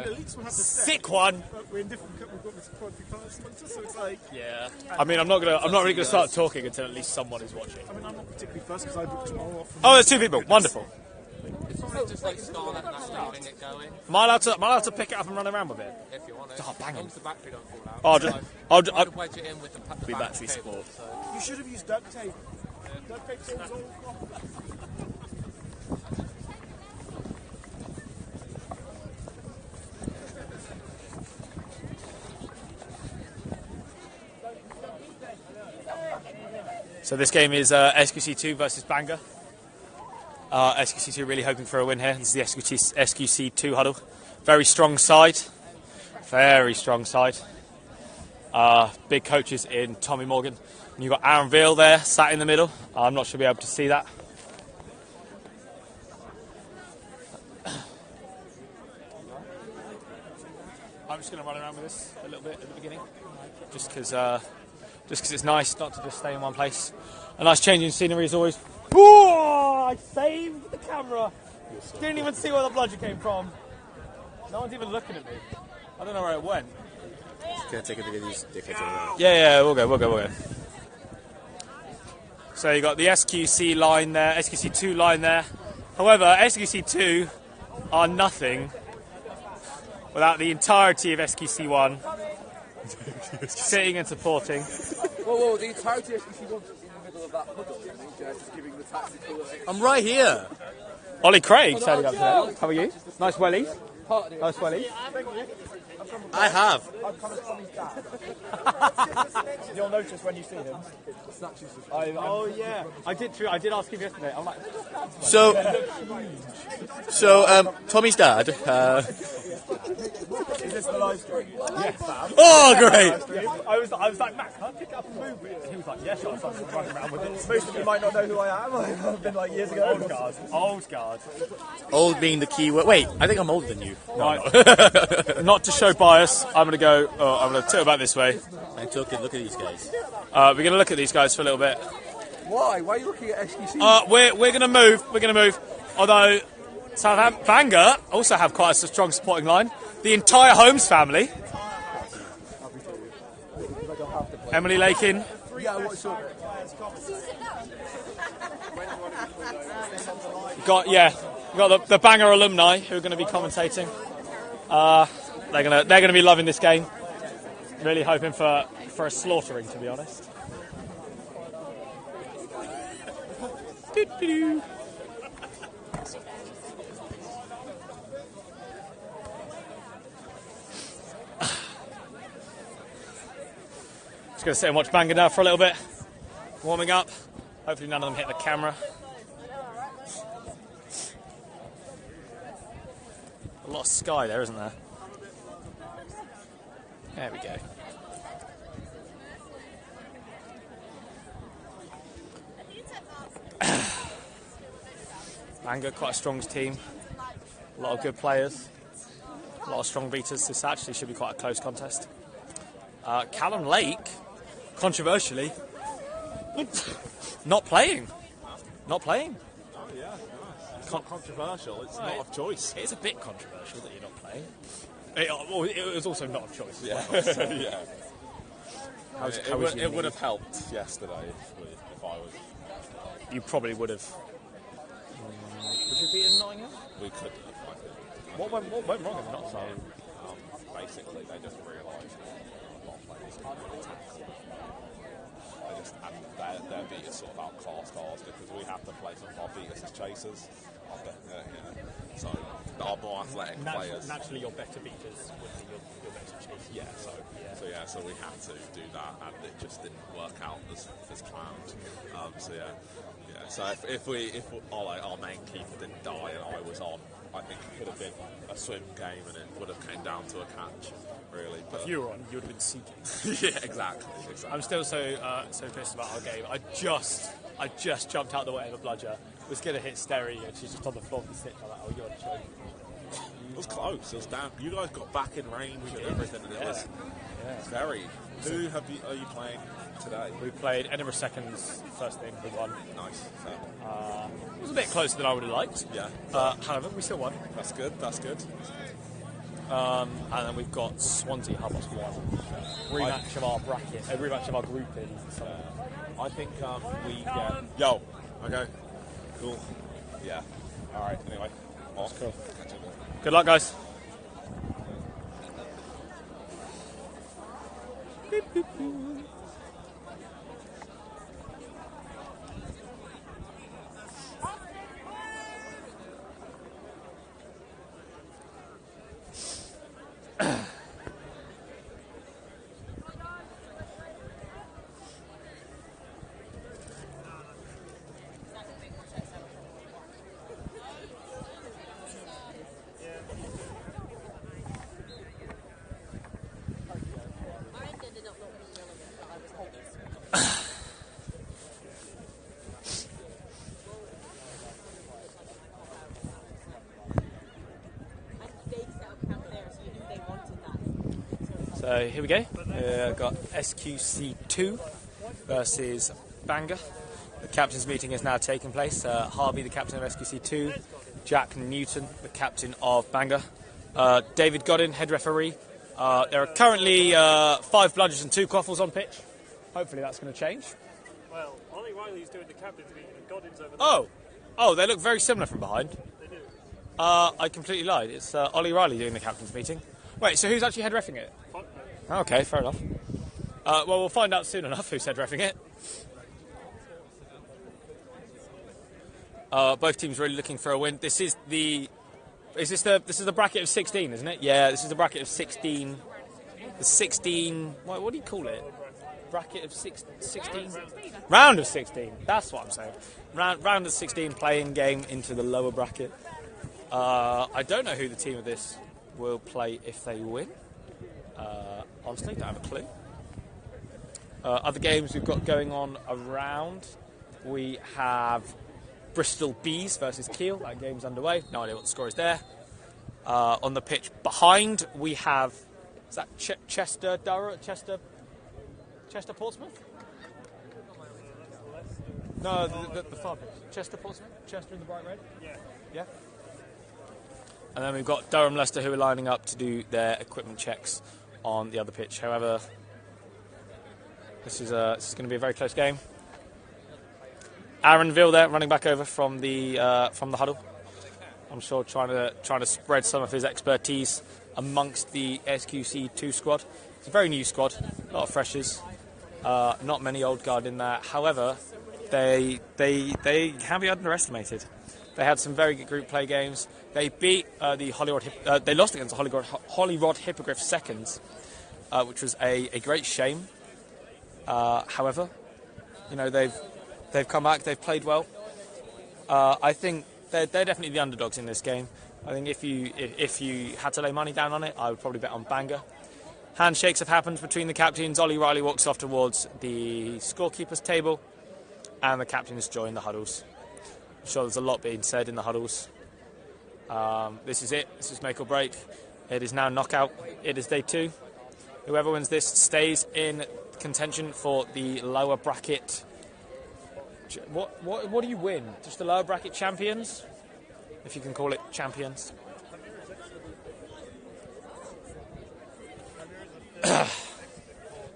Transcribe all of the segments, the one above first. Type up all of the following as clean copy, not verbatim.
go. At least we'll have the Sick one. But we're in different. We've got this quality class sponsor, so it's like. Yeah. I mean, I'm not really gonna start talking until at least someone is watching. I mean, I'm not particularly fussed because I booked tomorrow off. Oh, there's 2 people. Wonderful. It's probably just like Scarlet and that's leaving it going. Am I allowed to pick it up and run around with it? If you want it. Oh, bang As long on. as the battery don't fall out. I'll I'd wedge it in with the be battery cable, support. so. You should have used duct tape. Duct tape solves all problems. So this game is SQC2 versus Bangor. SQC2 really hoping for a win here. This is the SQC2 huddle. Very strong side. Very strong side. Big coaches in Tommy Morgan. And you've got Aaron Veal there, sat in the middle. I'm not sure you'll be able to see that. I'm just going to run around with this a little bit at the beginning. Just because it's nice not to just stay in one place. A nice change in scenery as always. Whoa! I saved the camera. Didn't even see where the bludger came from. No one's even looking at me. I don't know where it went. Can I take a video of these dickheads over Yeah, we'll go. So you got the SQC line there, SQC2 line there. However, SQC2 are nothing without the entirety of SQC1 sitting and supporting. Whoa, the entirety of SQC1's in the middle of that huddle, you think, just giving the tactical... I'm right here. Ollie Craig turning up today. How are you? Nice wellies. Nice wellies. I have. You'll notice when you see him. Oh yeah, I did ask him yesterday. I'm like, So, Tommy's dad. Is this the live stream? yes. Oh, great. I was like, Matt, can I pick it up and move it? And he was like, yeah, sure. So I'm running around with it. Most of you might not know who I am. I've been like years ago. Old guard. Old being the key word. Wait, I think I'm older than you. Right. Not to show bias, I'm gonna tilt back this way. And look at these guys. We're gonna look at these guys for a little bit. Why? Why are you looking at SQC? We're gonna move. Although Bangor also have quite a strong supporting line. The entire Holmes family. Emily Lakin. Yeah, what's up? You got the Bangor alumni who are going to be commentating. They're gonna be loving this game. Really hoping for a slaughtering, to be honest. Just going to sit and watch Bangor now for a little bit. Warming up. Hopefully none of them hit the camera. A lot of sky there, isn't there? There we go. Bangor, quite a strong team. A lot of good players. A lot of strong beaters. This actually should be quite a close contest. Callum Lake, controversially, not playing. Oh yeah, nice. It's not controversial, it's not of choice. It is a bit controversial that you're not playing. It was also not of choice. Yeah. Yeah. It would have helped yesterday if I was... You probably would have. Would you have beaten Nottingham? We could have, I think. What went wrong in Nottingham? Basically, they just realised a lot of players can't really tackle. And their beaters sort of outclassed ours because we have to play some of our beaters as chasers. So our more athletic players. Naturally, your better beaters would be your better chasers. So we had to do that, and it just didn't work out as planned. So if our main keeper didn't die and I was on, I think it could have been a swim game and it would have came down to a catch, really. But if you were on, you would have been seeking. Yeah, exactly. I'm still so pissed about our game. I just jumped out the way of a bludger. Was going to hit Sterry and she's just on the floor of the stitch. I'm like, oh, you're joking. It was close. It was down. You guys got back in range and everything. And it was very. Who are you playing today? We played Edinburgh Seconds first thing. We won. Nice. It was a bit closer than I would have liked. Yeah. However, we still won. That's good. and then we've got Swansea Hubbox 1. Rematch of our bracket, a rematch of our grouping. So I think we get... Yo. Okay. Cool. Yeah. All right. Anyway. Off. cool. Catch you later. Good luck, guys. So here we go. Got SQC2 versus Bangor. The captain's meeting is now taking place. Harvey, the captain of SQC2. Jack Newton, the captain of Bangor. David Godin, head referee. There are currently 5 bludgers and 2 quaffles on pitch. Hopefully that's going to change. Well, Ollie Riley's doing the captain's meeting and Godin's over there. Oh, they look very similar from behind. They do. I completely lied. It's Ollie Riley doing the captain's meeting. Wait, so who's actually head reffing it? Fuck no. Okay, fair enough. Well, we'll find out soon enough who's head reffing it. Both teams really looking for a win. This is the bracket of 16, isn't it? Yeah, this is the bracket of 16. The 16. What do you call it? Bracket of 16. Round of 16. That's what I'm saying. Round of 16 playing game into the lower bracket. I don't know who the team of this will play if they win. Honestly, don't have a clue. Other games we've got going on around. We have Bristol Bees versus Kiel. That game's underway. No idea what the score is there. On the pitch behind, we have... Is that Chester Portsmouth? No, the far pitch. Chester Portsmouth? Chester in the bright red? Yeah. And then we've got Durham Leicester, who are lining up to do their equipment checks on the other pitch. However, this is going to be a very close game. Aaron Ville there, running back over from the huddle. I'm sure trying to spread some of his expertise amongst the SQC2 squad. It's a very new squad, a lot of freshers, not many old guard in there. However, they can be underestimated. They had some very good group play games. They beat the Hollyrod. They lost against the Hollyrod Hippogriff seconds, which was a great shame. However, you know they've come back. They've played well. I think they're definitely the underdogs in this game. I think if you had to lay money down on it, I would probably bet on Bangor. Handshakes have happened between the captains. Ollie Riley walks off towards the scorekeeper's table, and the captains join the huddles. I'm sure there's a lot being said in the huddles. This is it. This is make or break. It is now knockout. It is day 2. Whoever wins this stays in contention for the lower bracket. What do you win? Just the lower bracket champions? If you can call it champions.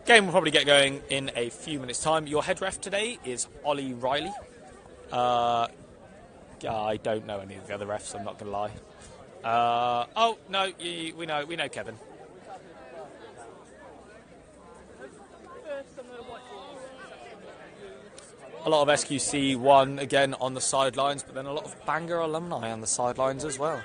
Game will probably get going in a few minutes' time. Your head ref today is Ollie Riley. I don't know any of the other refs, I'm not going to lie. Oh, no, we know Kevin. A lot of SQC1 again on the sidelines, but then a lot of Bangor alumni on the sidelines as well.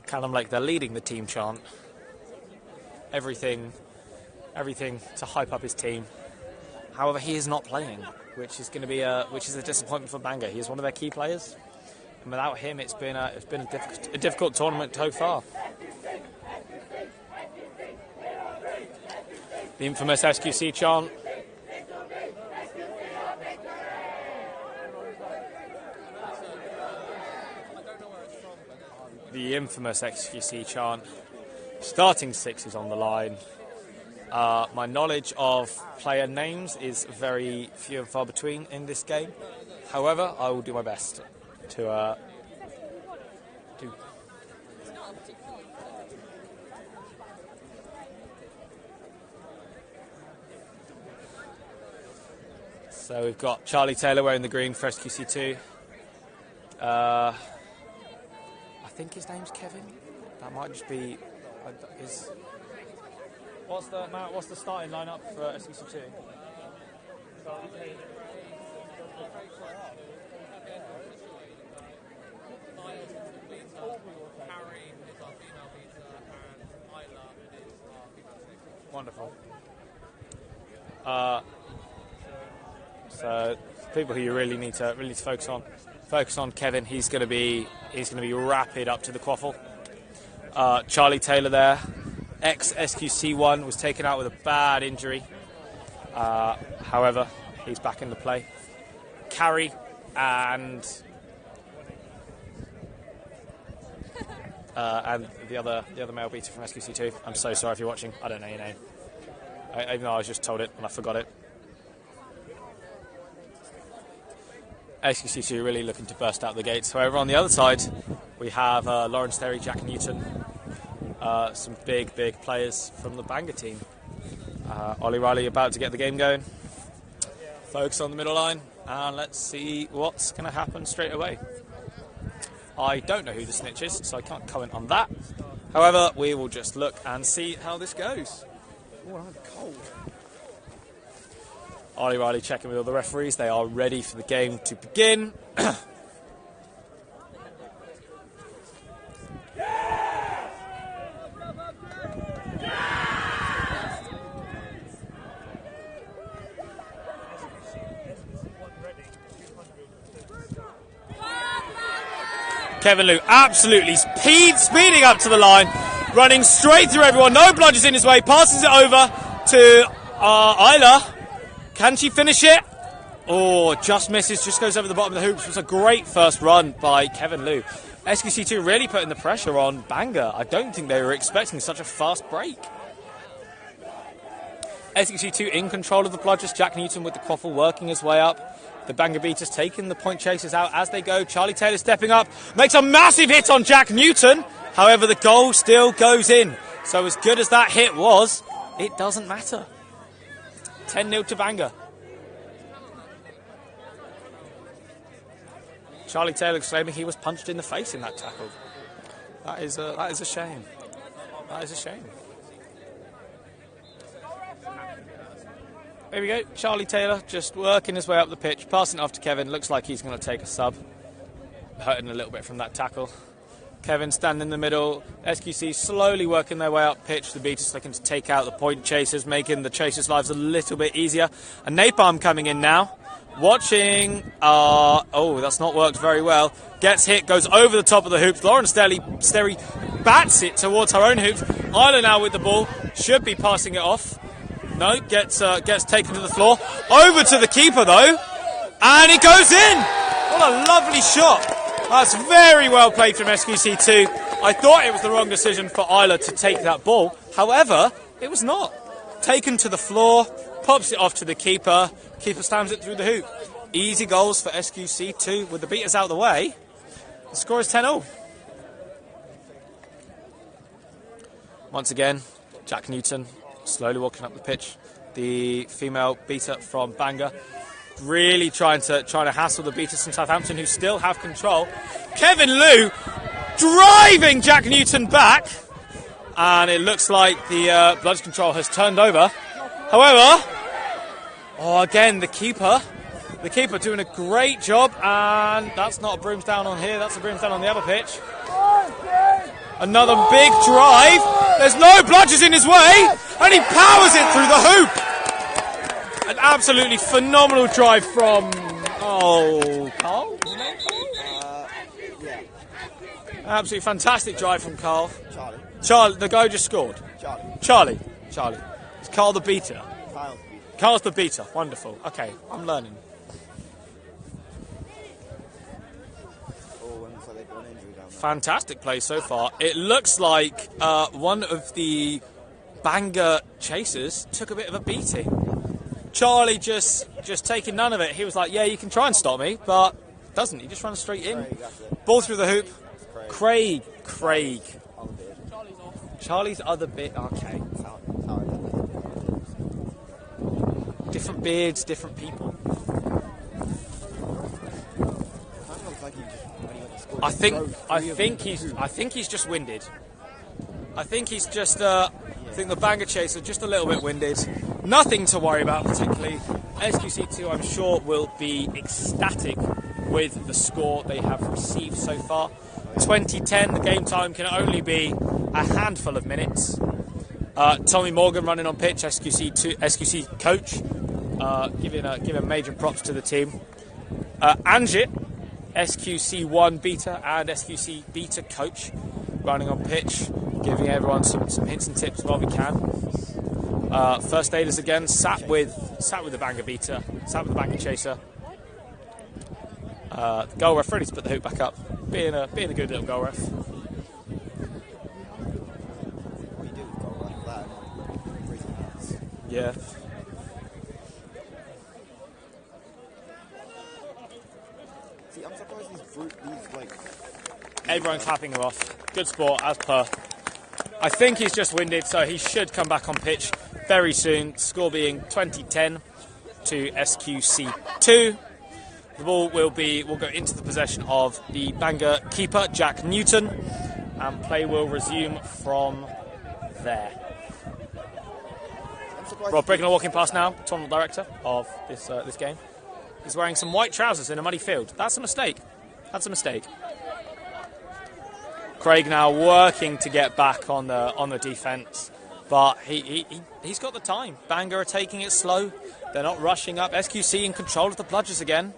Callum Lake, they're leading the team chant. Everything to hype up his team. However, he is not playing, which is going to be a disappointment for Bangor. He is one of their key players, and without him, it's been a difficult tournament so far. The infamous SQC chant. The infamous SQC chant. Starting 6 is on the line. My knowledge of player names is very few and far between in this game. However, I will do my best to do. So we've got Charlie Taylor wearing the green for SQC2. I think his name's Kevin. That might just be his. What's the starting lineup for SQC2? Wonderful. So people who you really need to focus on Kevin. He's going to be rapid up to the quaffle. Charlie Taylor there, ex SQC1, was taken out with a bad injury. However, he's back into play. Carrie and the other male beater from SQC2. I'm so sorry if you're watching. I don't know your name. Even though I was just told it and I forgot it. SQC2 really looking to burst out the gates. However, on the other side, we have Lawrence Terry, Jack Newton, some big players from the Bangor team. Ollie Riley about to get the game going. Focus on the middle line, and let's see what's going to happen straight away. I don't know who the snitch is, so I can't comment on that. However, we will just look and see how this goes. Oh, I'm cold. Ollie Riley checking with all the referees. They are ready for the game to begin. Kevin Liu absolutely speeding up to the line, running straight through everyone. No bludgers in his way. Passes it over to Isla. Can she finish it? Oh, just misses. Just goes over the bottom of the hoops. It was a great first run by Kevin Liu. SQC2 really putting the pressure on Bangor. I don't think they were expecting such a fast break. SQC2 in control of the bludgers. Jack Newton with the quaffle working his way up. The Bangor beaters taking the point chasers out as they go. Charlie Taylor stepping up. Makes a massive hit on Jack Newton. However, the goal still goes in. So as good as that hit was, it doesn't matter. 10-0 to Bangor. Charlie Taylor exclaiming he was punched in the face in that tackle. That is a shame. That is a shame. There we go. Charlie Taylor just working his way up the pitch, passing it off to Kevin. Looks like he's going to take a sub. Hurting a little bit from that tackle. Kevin standing in the middle. SQC slowly working their way up pitch. The beaters looking to take out the point chasers, making the chasers' lives a little bit easier. And Napalm coming in now. Watching. Oh, that's not worked very well. Gets hit, goes over the top of the hoops. Lauren Sterry bats it towards her own hoops. Isla now with the ball. Should be passing it off. No, gets taken to the floor. Over to the keeper, though. And it goes in! What a lovely shot. That's very well played from SQC2. I thought it was the wrong decision for Isla to take that ball. However, it was not. Taken to the floor, pops it off to the keeper. Keeper slams it through the hoop. Easy goals for SQC2. With the beaters out of the way, the score is 10-0. Once again, Jack Newton slowly walking up the pitch. The female beater from Bangor. Really trying to hassle the beaters from Southampton, who still have control. Kevin Liu driving Jack Newton back, and it looks like the blood control has turned over. However, again the keeper doing a great job, and that's not a brooms down on here. That's a brooms down on the other pitch. Another big drive. There's no bludgers in his way, and he powers it through the hoop. An absolutely phenomenal drive from Carl. Yeah. Absolutely fantastic drive from Carl. Charlie, the guy who just scored. Charlie. It's Carl the beater. Carl's the beater. Wonderful. Okay, I'm learning. fantastic play so far. It looks like one of the Bangor chasers took a bit of a beating. Charlie just taking none of it. He was like, yeah, you can try and stop me, but doesn't. He just runs straight in. Ball through the hoop. Craig. Charlie's other bit. Okay. Different beards, different people. I think he's just winded. I think he's just. I think the Bangor chaser just a little bit winded. Nothing to worry about particularly. SQC2, I'm sure, will be ecstatic with the score they have received so far. 2010. The game time can only be a handful of minutes. Tommy Morgan running on pitch. SQC coach. Giving major props to the team. Anjit, SQC1 beta and SQC beta coach, running on pitch, giving everyone some hints and tips while we can. First aiders again, sat with the Bangor beta, sat with the Bangor chaser. The goal ref ready to put the hoop back up, being a good little goal ref. Yeah. See, I'm surprised these like... Everyone clapping him off. Good sport, as per. I think he's just winded, so he should come back on pitch very soon. Score being 2010 to SQC2. The ball will go into the possession of the Bangor keeper, Jack Newton, and play will resume from there. Rob Brignon walking past now, tournament director of this game. He's wearing some white trousers in a muddy field. That's a mistake. Craig now working to get back on the defence, but he's got the time. Bangor are taking it slow. They're not rushing up. SQC in control of the bludgers again,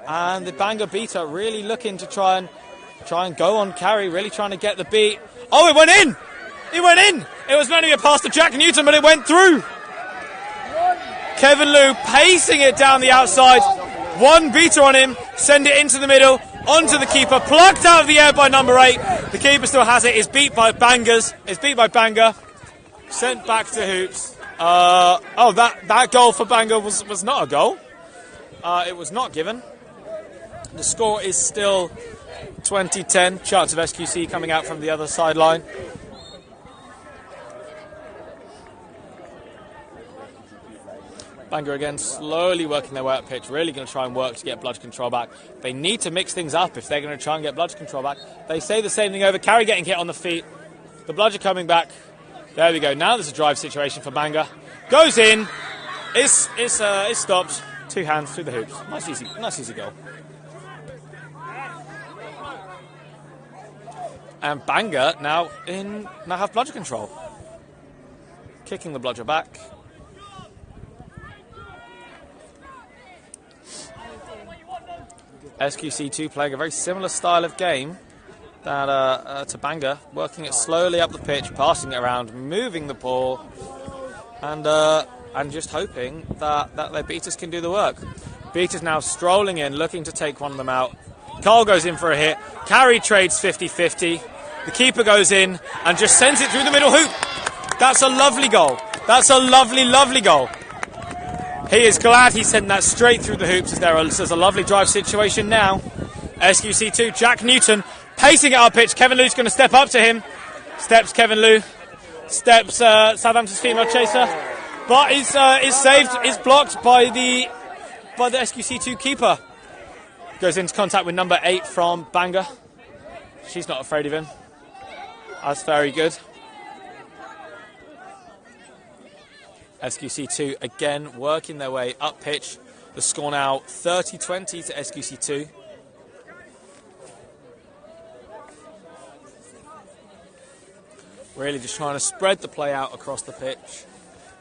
and the Bangor beater really looking to try and go on carry, really trying to get the beat. Oh, it went in! It was meant to be a pass to Jack Newton, but it went through. Kevin Liu pacing it down the outside. One beater on him, send it into the middle, onto the keeper, plucked out of the air by number 8. The keeper still has it. It's beat by Bangor. Sent back to hoops. That goal for Bangor was not a goal. It was not given. The score is still 20-10. Chance of SQC coming out from the other sideline. Bangor again slowly working their way up pitch, really going to try and work to get bludge control back. They need to mix things up if they're going to try and get bludge control back. They say the same thing over. Carry getting hit on the feet. The bludger coming back. There we go. Now there's a drive situation for Bangor. Goes in. It's stopped. 2 hands through the hoops. Nice easy goal. And Bangor now have bludger control. Kicking the bludger back. SQC2 playing a very similar style of game to Bangor, working it slowly up the pitch, passing it around, moving the ball, and just hoping that their beaters can do the work. Beaters now strolling in, looking to take one of them out. Carl goes in for a hit. Carry trades 50-50. The keeper goes in and just sends it through the middle hoop. That's a lovely goal. That's a lovely goal. He is glad he sent that straight through the hoops as there's a lovely drive situation now. SQC2, Jack Newton, pacing it up pitch. Kevin Liu's going to step up to him. Steps Kevin Liu. Steps Southampton's female chaser. But is saved, is blocked by the SQC2 keeper. Goes into contact with number 8 from Bangor. She's not afraid of him. That's very good. SQC2 again working their way up pitch. The score now 30-20 to SQC2. Really just trying to spread the play out across the pitch.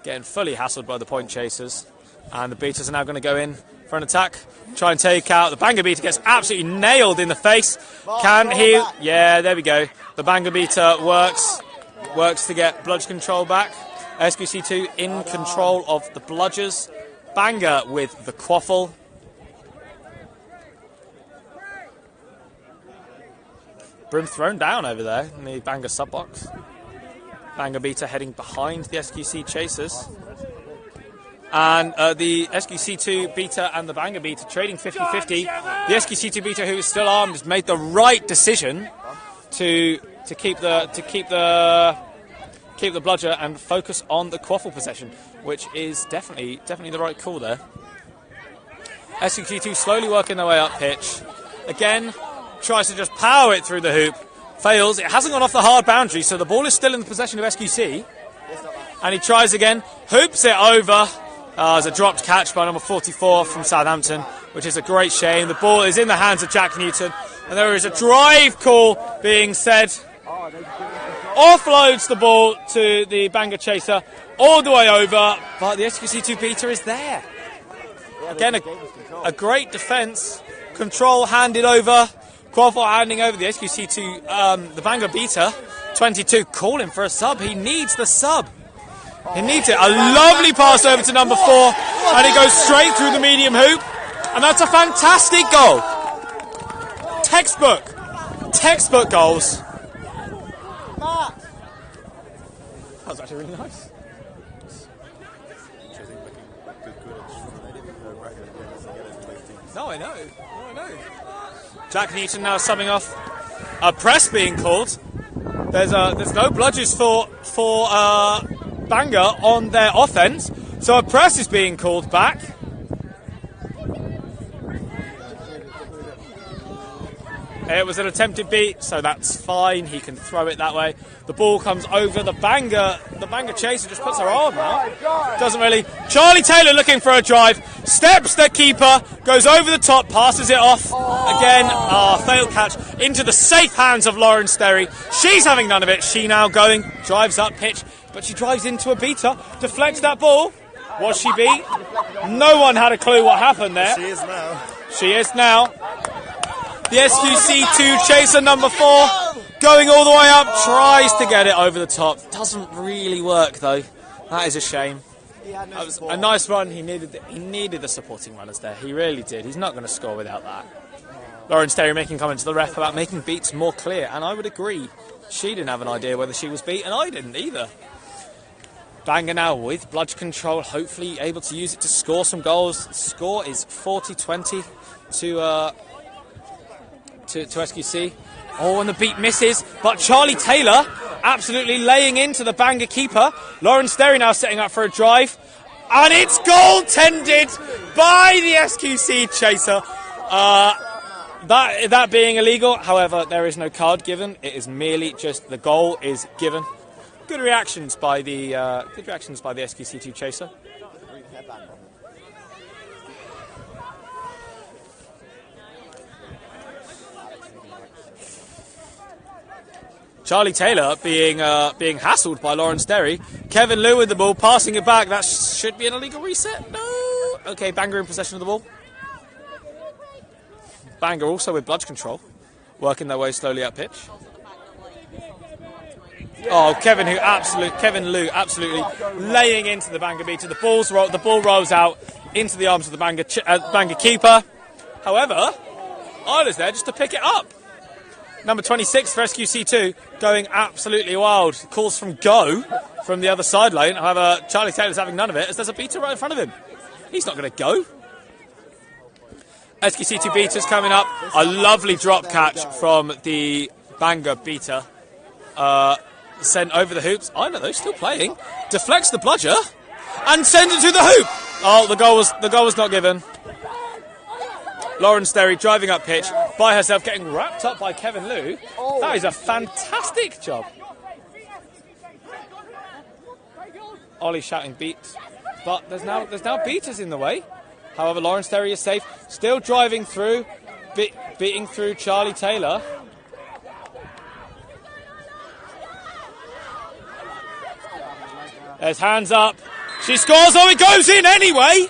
Getting fully hassled by the point chasers. And the beaters are now going to go in for an attack. Try and take out. The Bangor beater gets absolutely nailed in the face. Can he? Yeah, there we go. The Bangor beater works to get bludge control back. SQC2 in control of the bludgers. Bangor with the quaffle. Broom thrown down over there in the Bangor sub box. Bangor Beta heading behind the SQC Chasers. And the SQC2 Beta and the Bangor Beta trading 50-50. The SQC2 Beta, who is still armed, has made the right decision to keep the bludger and focus on the quaffle possession, which is definitely the right call there. SQC2 slowly working their way up pitch. Again, tries to just power it through the hoop. Fails. It hasn't gone off the hard boundary, so the ball is still in the possession of SQC. And he tries again. Hoops it over. There's a dropped catch by number 44 from Southampton, which is a great shame. The ball is in the hands of Jack Newton. And there is a drive call being said. Offloads the ball to the Bangor Chaser all the way over. But the SQC2 Beta is there. Again, a great defence. Control handed over. Quaffle handing over the SQC2, the Bangor Beta. 22 calling for a sub. He needs the sub. He needs it. A lovely pass over to number 4. And it goes straight through the medium hoop. And that's a fantastic goal. Textbook goals. That was actually really nice. No, I know. Jack Newton now subbing off. A press being called. There's no bludgers for Bangor on their offense, so a press is being called back. It was an attempted beat, so that's fine. He can throw it that way. The ball comes over the Bangor. The Bangor Chaser just puts her arm out. Doesn't really. Charlie Taylor looking for a drive. Steps the keeper. Goes over the top. Passes it off. Again, failed catch into the safe hands of Lauren Sterry. She's having none of it. She now going. Drives up pitch. But she drives into a beater. Deflects that ball. Was she beat? No one had a clue what happened there. She is now. The SQC2 Chaser number 4 going all the way up, tries to get it over the top. Doesn't really work though. That is a shame. That was a nice run. He needed the supporting runners there. He really did. He's not going to score without that. Lauren Sterry making comments to the ref about making beats more clear, and I would agree. She didn't have an idea whether she was beat, and I didn't either. Bangor now with bludge control, hopefully able to use it to score some goals. The score is 40-20 to SQC. Oh, and the beat misses, but Charlie Taylor absolutely laying into the Bangor keeper. Lauren Sterry now setting up for a drive, and it's goaltended by the SQC Chaser. That being illegal, however, there is no card given. It is merely just the goal is given. Good reactions by the SQC2 Chaser. Charlie Taylor being hassled by Lauren Sterry. Kevin Liu with the ball, passing it back. That should be an illegal reset. No. Okay, Bangor in possession of the ball. Bangor also with bludge control, working their way slowly up pitch. Oh, Kevin Liu absolutely laying into the Bangor beater. The ball rolls out into the arms of the Bangor keeper. However, Isla's there just to pick it up. Number 26 for SQC2 going absolutely wild. Calls from go from the other sideline. However, Charlie Taylor's having none of it as there's a beater right in front of him. He's not going to go. SQC2 beaters coming up. A lovely drop catch from the Bangor beater. Sent over the hoops. I know they're still playing. Deflects the bludger and sends it to the hoop. Oh, the goal was not given. Lauren Sterry driving up pitch by herself, getting wrapped up by Kevin Liu. That is a fantastic job. Ollie shouting beats, but there's now beaters in the way. However, Lauren Sterry is safe, still driving through, beating through Charlie Taylor. There's hands up. She scores. Oh, it goes in anyway.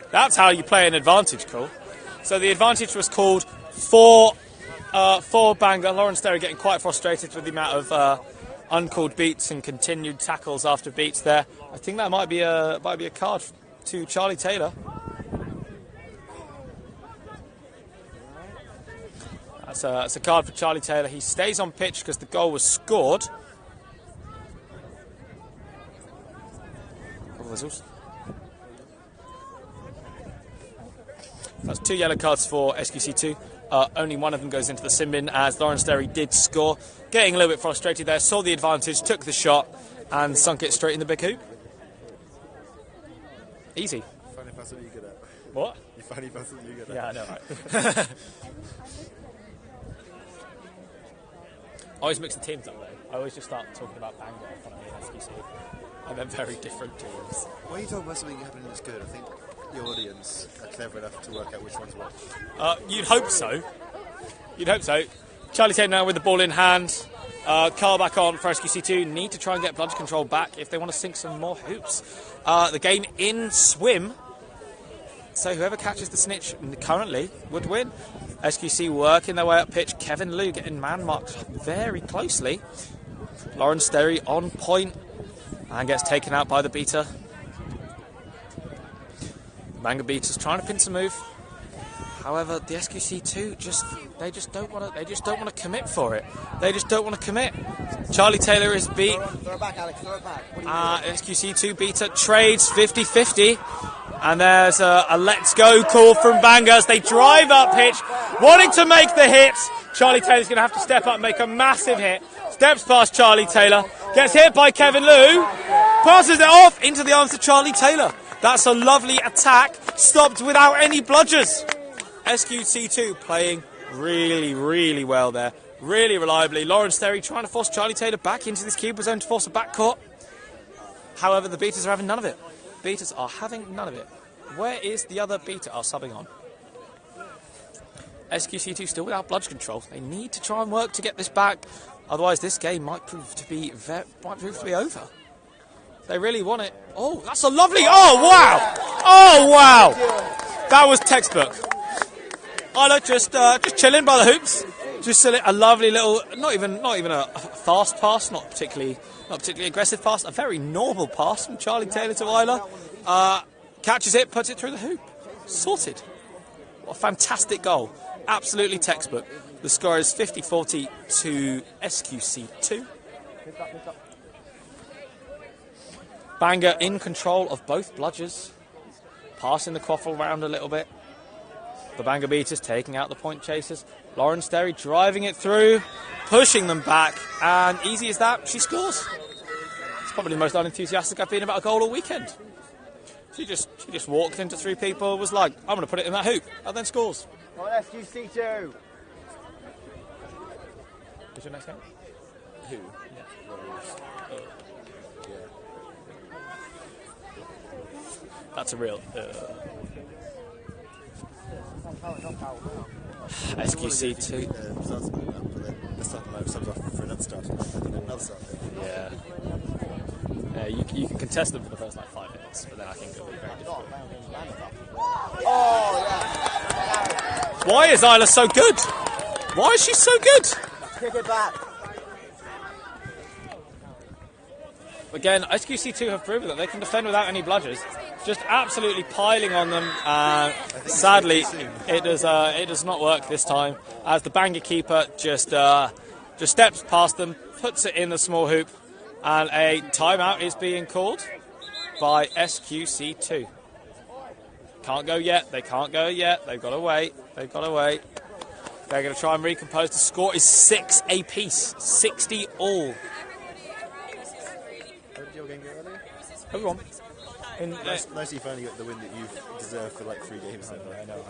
That's how you play an advantage call. So the advantage was called for Bangor. Lauren Sterry getting quite frustrated with the amount of uncalled beats and continued tackles after beats there. I think that might be a card to Charlie Taylor. That's a card for Charlie Taylor. He stays on pitch because the goal was scored. Whistles. That's 2 yellow cards for SQC2. Only one of them goes into the sin bin as Lawrence Derry did score. Getting a little bit frustrated there, saw the advantage, took the shot and sunk it straight in the big hoop. Easy. Funny pass what you good at. What? You funny pass what you good at. Yeah, I know, right? I always mix the teams up though. I always just start talking about Bangor and SQC. And they're very different teams. When you talk about something happening that's good, I think your audience are clever enough to work out which one's what. You'd hope so. You'd hope so. Charlie Taylor now with the ball in hand. Carl back on for SQC2. Need to try and get bludge control back if they want to sink some more hoops. The game in swim. So whoever catches the snitch currently would win. SQC working their way up pitch. Kevin Liu getting man marked very closely. Lawrence Derry on point and gets taken out by the beater. Bangor beaters trying to pinch a move. However, the SQC2 just don't want to commit for it. They just don't want to commit. Charlie Taylor is beat. Throw it back, Alex. Throw it back. SQC2 beater trades 50-50. And there's a let's go call from Bangor as they drive up pitch, wanting to make the hit. Charlie Taylor's going to have to step up and make a massive hit. Steps past Charlie Taylor, gets hit by Kevin Liu, passes it off into the arms of Charlie Taylor. That's a lovely attack, stopped without any bludgers. SQC2 playing really, really well there, really reliably. Lawrence Derry trying to force Charlie Taylor back into this keeper zone to force a backcourt. However, the beaters are having none of it. Beaters are having none of it. Where is the other beater? Subbing on. SQC2 still without bludge control. They need to try and work to get this back. Otherwise, this game might prove to be over. They really want it. Oh, that's a lovely. Oh wow! Oh wow! That was textbook. Isla just chilling by the hoops. Just a lovely little, not even a fast pass, not particularly aggressive pass. A very normal pass from Charlie Taylor to Isla. Catches it, puts it through the hoop. Sorted. What a fantastic goal. Absolutely textbook. The score is 50-40 to SQC2. Bangor in control of both bludgers. Passing the quaffle around a little bit. The Bangor beaters taking out the point chasers. Lawrence Derry driving it through, pushing them back, and easy as that, she scores. It's probably the most unenthusiastic I've been about a goal all weekend. She just walked into 3 people, was like, I'm going to put it in that hoop, and then scores. Come on, SQC2. What's your next game? Who? That's a real... SQC2. Yeah. You can contest them for the first 5 minutes, but then I think it'll be very difficult. Oh, yeah. Why is Isla so good? Why is she so good? Kick it back. Again, SQC2 have proven that they can defend without any bludgers. Just absolutely piling on them. Sadly, it does not work this time, as the Bangor keeper just steps past them, puts it in the small hoop, and a timeout is being called by SQC2. Can't go yet. They can't go yet. They've got to wait. They're going to try and recompose. The score is 6 apiece, 60 all. How did your game go earlier? Everyone. Nice you finally got the win that you've deserved for 3 games now. I know,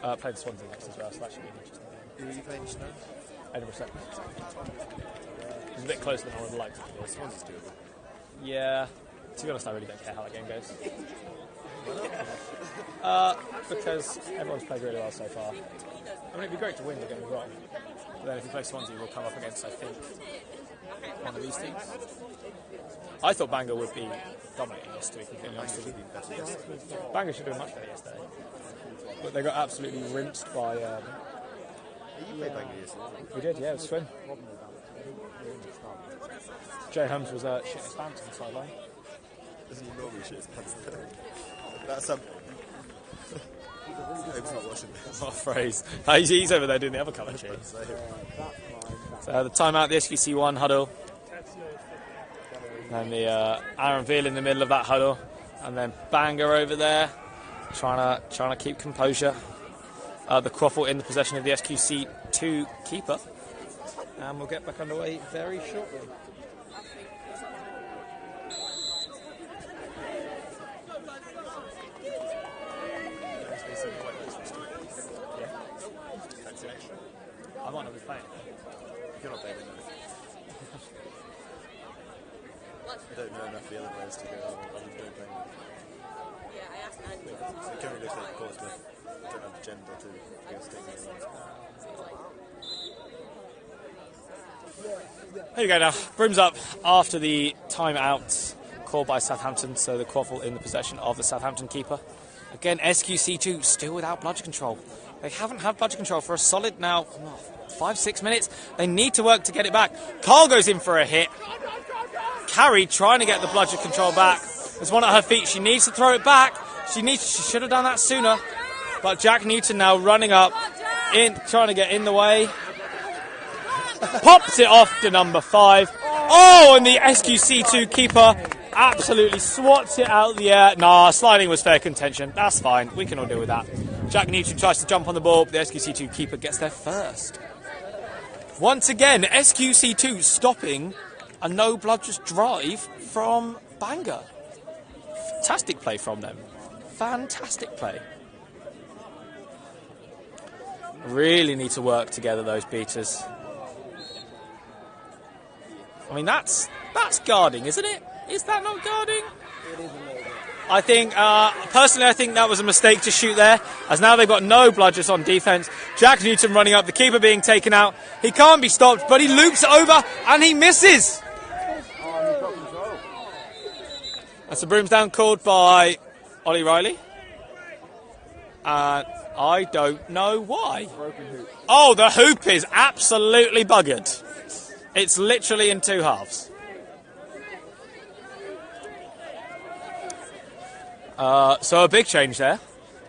right? Play the Swansea next as well, so that should be an interesting game. Who are you playing just now? Edinburgh second. It's a bit closer than I would have liked it to be. Swansea's doable. Yeah. To be honest, I really don't care how that game goes. Because everyone's played really well so far. I mean, it'd be great to win, don't get me wrong. But then if you play Swansea, we'll come up against, I think, one of these teams. I thought Bangor would be dominating this, to be completely honest with you. Bangor should have been much better yesterday. But they got absolutely rinsed by... You played Bangor yesterday. We did, yeah, it was swim. Jay Holmes was shitting his pants on the sideline. Doesn't he normally shit his pants? That's Hope's not watching this. What a phrase. He's over there doing the other commentary. So the timeout, the SQC1 huddle. And the Aaron Veal in the middle of that huddle. And then Bangor over there, trying to keep composure. The Quaffle in the possession of the SQC2 keeper. And we'll get back underway very shortly. I might not be playing. You're not playing, I don't know enough of the other players to go on and don't play. It currently looks like Portsmouth don't have the gender to go stick There you go now. Brooms up after the timeout called by Southampton, so the Quaffle in the possession of the Southampton keeper. Again, SQC2 still without bludger control. They haven't had bludger control for a solid now 5-6 minutes. They need to work to get it back. Carl goes in for a hit. Carrie trying to get the bludger control back. There's one at her feet. She needs to throw it back. She should have done that sooner. But Jack Newton now running up, trying to get in the way. Pops it off to number 5. Oh, and the SQC2 keeper absolutely swats it out the air. Nah, sliding was fair contention. That's fine. We can all deal with that. Jack Newton tries to jump on the ball, but the SQC2 keeper gets there first. Once again, SQC2 stopping a no bludgers drive from Bangor. Fantastic play from them. Fantastic play. Really need to work together, those beaters. I mean, that's guarding, isn't it? Is that not guarding? It is a little bit. I think, personally, I think that was a mistake to shoot there, as now they've got no bludgers on defence. Jack Newton running up, the keeper being taken out. He can't be stopped, but he loops it over, and he misses. That's a brooms down called by Ollie Riley. I don't know why. Oh, the hoop is absolutely buggered. It's literally in 2 halves. So a big change there.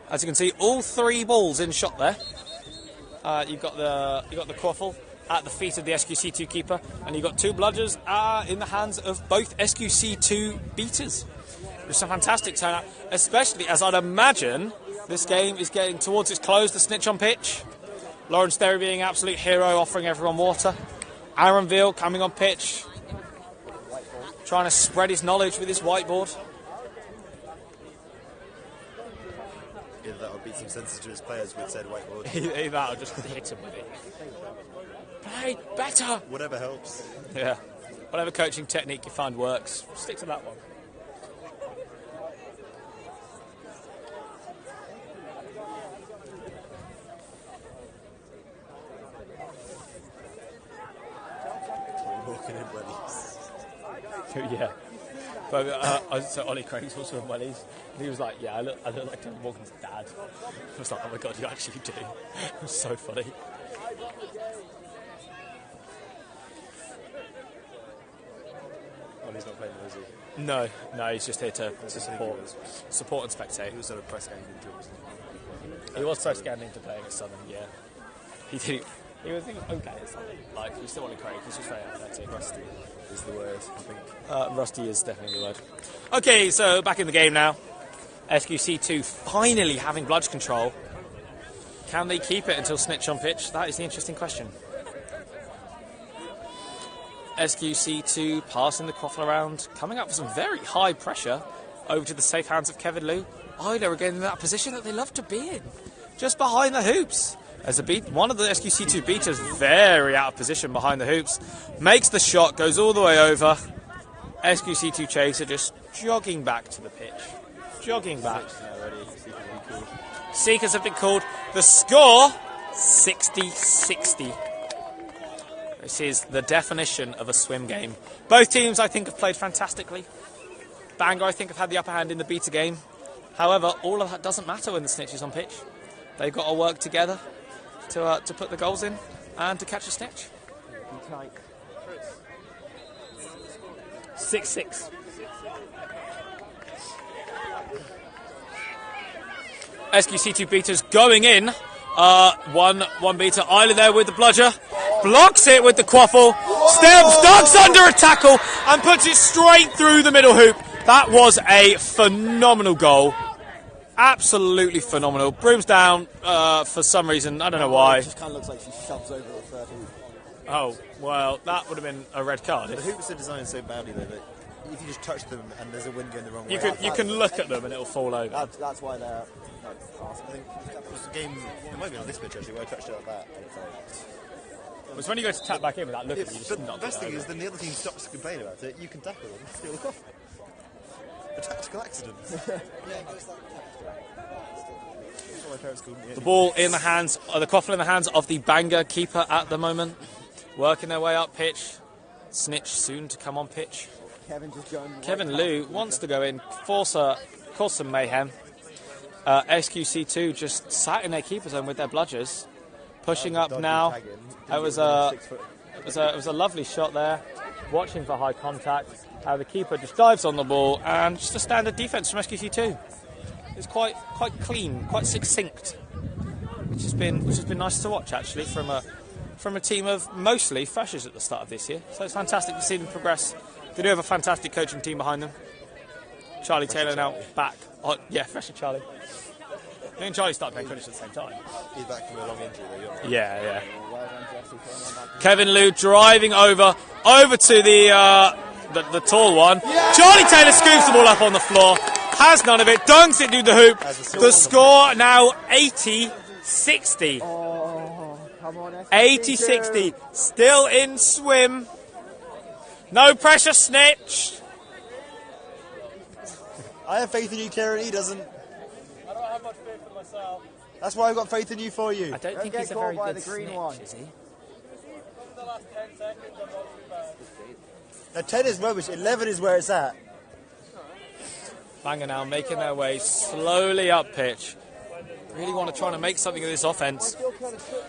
As you can see, all 3 balls in shot there. You've got the Quaffle at the feet of the SQC2 keeper, and you've got 2 bludgers in the hands of both SQC2 beaters. It's a fantastic turnout, especially as I'd imagine this game is getting towards its close. The snitch on pitch. Lawrence Derry being an absolute hero, offering everyone water. Aaron Veal coming on pitch, trying to spread his knowledge with his whiteboard. Either that or beat some senses to his players with said whiteboard. Either that or just hit him with it. Play better! Whatever helps. Yeah. Whatever coaching technique you find works, stick to that one. Walking in wellies. Yeah. But so Ollie Craig's also in wellies. And he was like, yeah, I look like Tony Morgan's dad. I was like, oh my god, you actually do. It was so funny. Ollie's not playing, is he? No, he's just here to support and spectate. He was sort of press ganging into it. He was press ganging to playing at Southern, yeah. He did. He was okay at Southern. Like, we still want to Craig. He's just very athletic. Rusty is the word, I think. Rusty is definitely the word. Okay, so back in the game now. SQC2 finally having bludge control. Can they keep it until snitch on pitch? That is the interesting question. SQC2 passing the Quaffle around, coming up with some very high pressure over to the safe hands of Kevin Liu. Eiler again in that position that they love to be in, just behind the hoops. As one of the SQC2 beaters very out of position behind the hoops, makes the shot, goes all the way over. SQC2 chaser just jogging back to the pitch. Jogging back. Seekers have been called. The score, 60-60. This is the definition of a swim game. Both teams, I think, have played fantastically. Bangor, I think, have had the upper hand in the beater game. However, all of that doesn't matter when the snitch is on pitch. They've got to work together to put the goals in and to catch a snitch. 6-6. SQC2 beaters going in. One beater, Isla there with the bludger, blocks it with the quaffle, steps, ducks under a tackle and puts it straight through the middle hoop. That was a phenomenal goal. Absolutely phenomenal. Broom's down for some reason, I don't know why. It just kind of looks like she shoves over the third hoop. Oh, well, that would have been a red card. The hoops are designed so badly though that if you just touch them and there's a wind going the wrong You way, can look at them and it'll fall over. That's why they're fast. I think it was a game. It might be on this pitch actually where I touched it like that. And it's like, It's when you go to tap back in without looking, you just but knock the best it thing over. is then the other team stops complaining about it. You can tackle them and steal the coffee. A tactical accident. That's what my parents called me. The ball in the hands, the quaffle in the hands of the Bangor keeper at the moment. Working their way up pitch. Snitch soon to come on pitch. Kevin Liu wants to go in, cause some mayhem. SQC2 just sat in their keeper zone with their bludgers, pushing up now. It was a lovely shot there. Watching for high contact. The keeper just dives on the ball and just a standard defence from SQC2. It's quite clean, quite succinct, which has been nice to watch actually from a team of mostly freshers at the start of this year. So it's fantastic to see them progress. They do have a fantastic coaching team behind them. Charlie Taylor now back. Oh, yeah, fresher Charlie. Me and Charlie started playing Quidditch at the same time. He's back from a long injury though. Yeah. Kevin Liu driving over to the tall one. Charlie Taylor scoops the ball up on the floor, has none of it, dunks it through the hoop. The score now 80-60. 80-60. Still in swim. No pressure, Snitch. I have faith in you, Kieran. He doesn't. I don't have much faith in myself. That's why I've got faith in you for you. I don't think he's a very good Snitch, is he? The last 10 seconds, I'm not too bad. Now 10 is rubbish. 11 is where it's at. Bangor now making their way slowly up pitch. Really want to try and make something of this offence.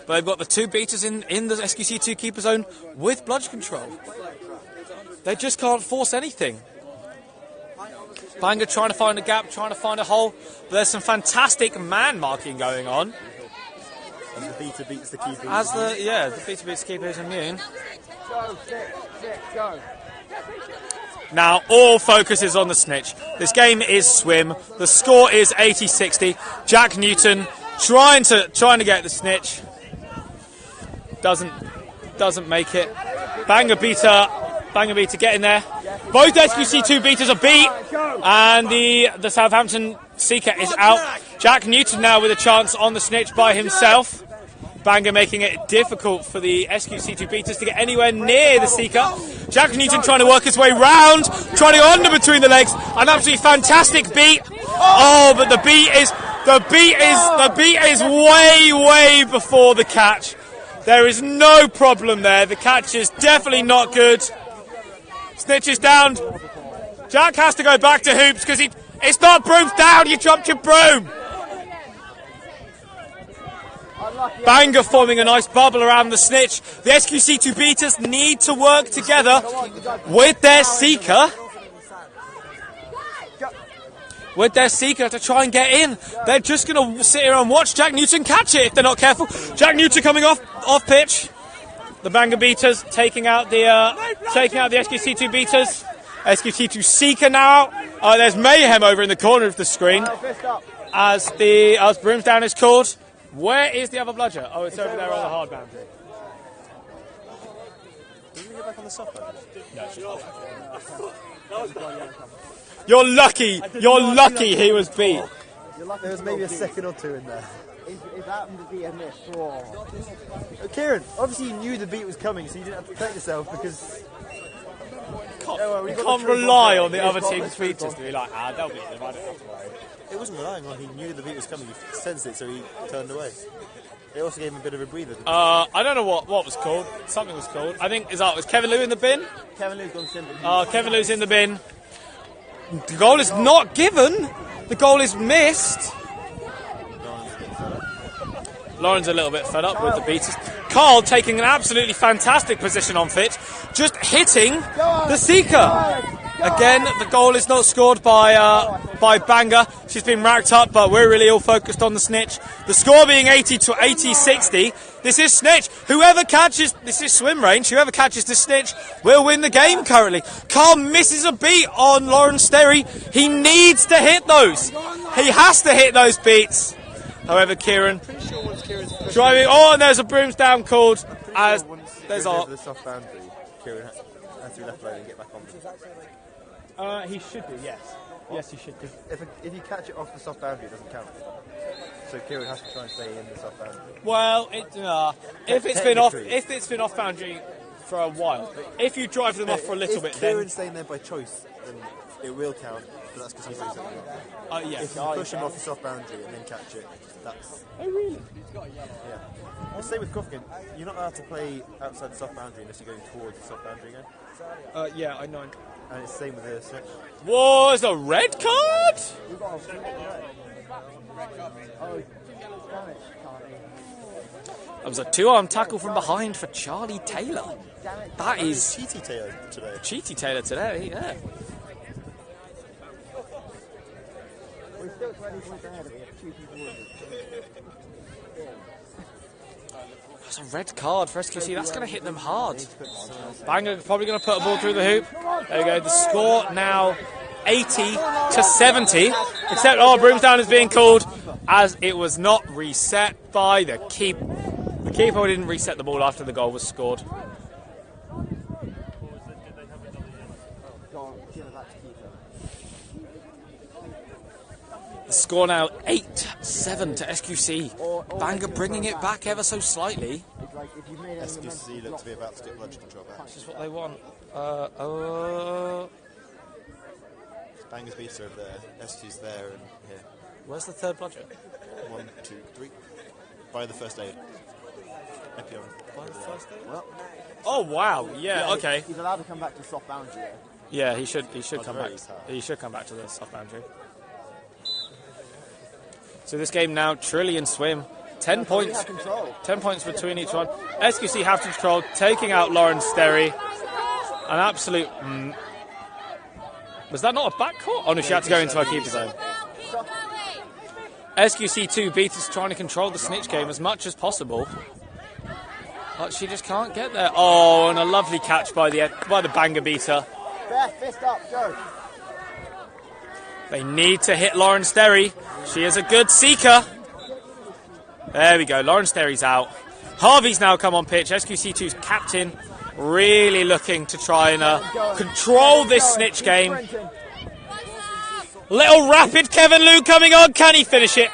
But they've got the two beaters in the SQC2 keeper zone with bludge control. They just can't force anything. Bangor trying to find a gap, trying to find a hole. But there's some fantastic man marking going on. And the beater beats the keeper. The beater beats the keeper is immune. Go, go. Now all focus is on the Snitch. This game is swim. The score is 80-60. Jack Newton trying to get the Snitch. Doesn't make it. Bangor beater getting there. Both SQC2 beaters are beat, and the Southampton Seeker is out. Jack Newton now with a chance on the Snitch by himself. Bangor making it difficult for the SQC2 beaters to get anywhere near the Seeker. Jack Newton trying to work his way round, trying to go under between the legs. An absolutely fantastic beat. Oh, but the beat is way before the catch. There is no problem there. The catch is definitely not good. Snitch is down. Jack has to go back to hoops because it's not Broom's down. You dropped your broom. Bangor forming a nice bubble around the Snitch. The SQC2 beaters need to work together with their Seeker. To try and get in. They're just going to sit here and watch Jack Newton catch it if they're not careful. Jack Newton coming off pitch. The Bangor beaters taking out the SQC2 beaters. SQC2 Seeker now. There's mayhem over in the corner of the screen as Broom's down is called. Where is the other bludger? Oh, it's over there on the hard boundary. Didn't we go back on the soft boundary? No, You're lucky he was beat. There was maybe a second or two in there. It happened to be a miss. Kieran, obviously you knew the beat was coming, so you didn't have to protect yourself because... You can't rely on the other team's features to be like, they'll beat them, I don't have to worry. It wasn't relying on, he knew the beat was coming, he sensed it, so he turned away. It also gave him a bit of a breather. I don't know what was called. Something was called. I think, was Kevin Liu in the bin? Kevin Liu's gone simple. Kevin Liu's in the bin. The goal is not given. The goal is missed. Lauren's a little bit fed up with the beaters. Carl taking an absolutely fantastic position on pitch, just hitting the Seeker. Again, the goal is not scored by Bangor. She's been racked up, but we're really all focused on the snitch. The score being 80-60. This is snitch. Whoever catches, this is swim range. Whoever catches the snitch will win the game currently. Carl misses a beat on Lauren Sterry. He needs to hit those. He has to hit those beats. However, Kieran driving. Oh, and there's a brooms down called as there's our. The soft boundary. Kieran has to be left alone and get back on. He should do, yes. Yes, he should do. If you catch it off the soft boundary, it doesn't count. So Kieran has to try and stay in the soft boundary. Well, if it's been off boundary for a while, if you drive them off for a little bit, If then Kieran's staying there by choice, then it will count. But that's because he's doing something wrong. yes. If you push him off the soft boundary and then catch it, that's. Oh really? Yeah. The same with Kufkin. You're not allowed to play outside the soft boundary unless you're going towards the soft boundary again. Yeah, I know. And it's the same with the snitch. Was a red card? That was a two-arm tackle from behind for Charlie Taylor. That is Cheaty Taylor today. Cheaty Taylor today, yeah. That's a red card for SQC. That's going to hit them hard. Bangor probably going to put a ball through the hoop. There we go. The score now 80-70. Except, Broomsdown is being called as it was not reset by the keeper. The keeper didn't reset the ball after the goal was scored. The score now 8-7 to SQC. Bangor bringing it back ever so slightly. SQC look to be about to get bludgeon control back. This is what they want. Bangor's beats over there. SQC's there and here. Where's the third bludgeon? 1, 2, 3. By the first aid. Epion. By the first aid? Oh wow! Yeah. Okay. He's allowed to come back to soft boundary. Yeah, he should come back. very sad. He should come back to the soft boundary. So this game now, Trillion Swim. 10 points. 10 points between each one. SQC have to control, taking out Lauren Sterry. An absolute. Was that not a backcourt? Oh no, she had to go into her keeper zone. SQC2 Beaters trying to control the snitch game as much as possible. But she just can't get there. Oh, and a lovely catch by the Bangor beater. Fist up, go. They need to hit Lauren Sterry. She is a good seeker. There we go. Lauren Sterry's out. Harvey's now come on pitch. SQC2's captain really looking to try and control this snitch game. Little rapid Kevin Lou coming on. Can he finish it?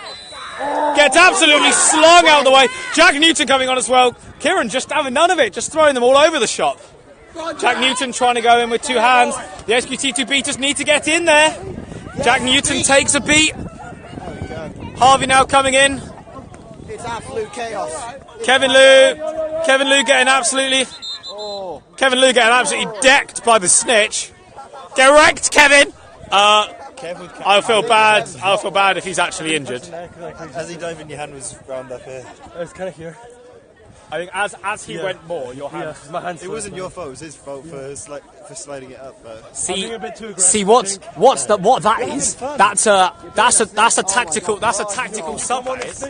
Gets absolutely slung out of the way. Jack Newton coming on as well. Kieran just having none of it. Just throwing them all over the shop. Jack Newton trying to go in with two hands. The SQC2 beaters need to get in there. Jack Newton takes a beat. Harvey now coming in. It's absolute chaos. Kevin Lou getting absolutely decked by the snitch. Get wrecked, Kevin. I'll feel bad if he's actually injured. As he dived in, your hand was round up here. It was kind of here. I think as he went more, your hand. My hands. It wasn't your fault. It was his fault for sliding it up. But See what that is? That's a tactical sub. That is.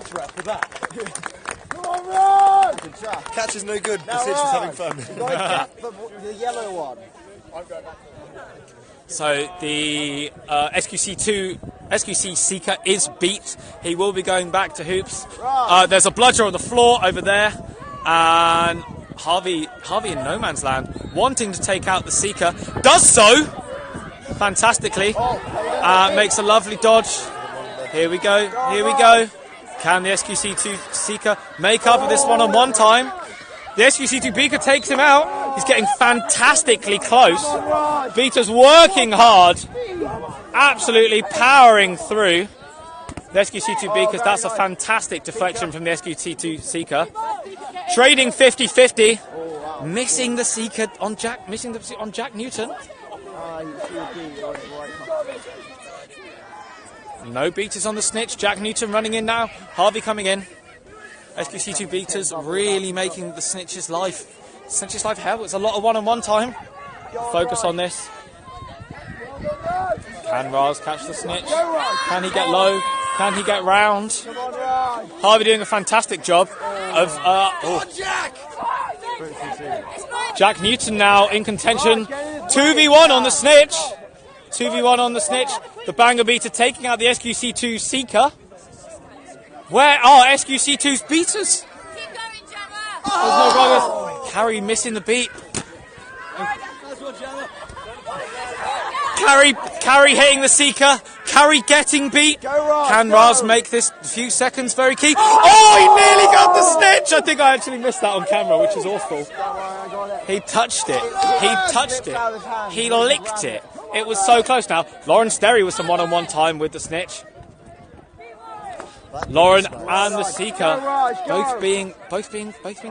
Come on, run! catch is no good. The Stitch was having fun. The yellow one. So the SQC Seeker is beat. He will be going back to hoops. There's a bludger on the floor over there, and Harvey in no man's land, wanting to take out the Seeker, does so fantastically. Makes a lovely dodge. Here we go. Can the SQC2 Seeker make up for this one-on-one time? The SQC2 Beaker takes him out. He's getting fantastically close. Beater's working hard. Absolutely powering through. The SQC2 Beakers, that's a fantastic deflection from the SQC2 Seeker. Trading 50-50. Missing the Seeker on Jack Newton. No beaters on the snitch. Jack Newton running in now. Harvey coming in. SQC2 beaters really making the snitch's life hell. It's a lot of one-on-one time. Focus on this. Can Raz catch the snitch? Can he get low? Can he get round? Harvey doing a fantastic job of... Jack Newton now in contention. 2v1 on the snitch. 2v1 on the snitch. The Bangor beater taking out the SQC2 seeker. Where are SQC2's beaters? Keep going, Gemma. There's no progress. Carrie missing the beat. Carrie hitting the seeker. Carrie getting beat. Can Raz make this few seconds very key? Oh, he nearly got the snitch. I think I actually missed that on camera, which is awful. He touched it. He touched it. He licked it. It was so close now. Lauren Sterry was some one-on-one time with the snitch. Lauren and the seeker both being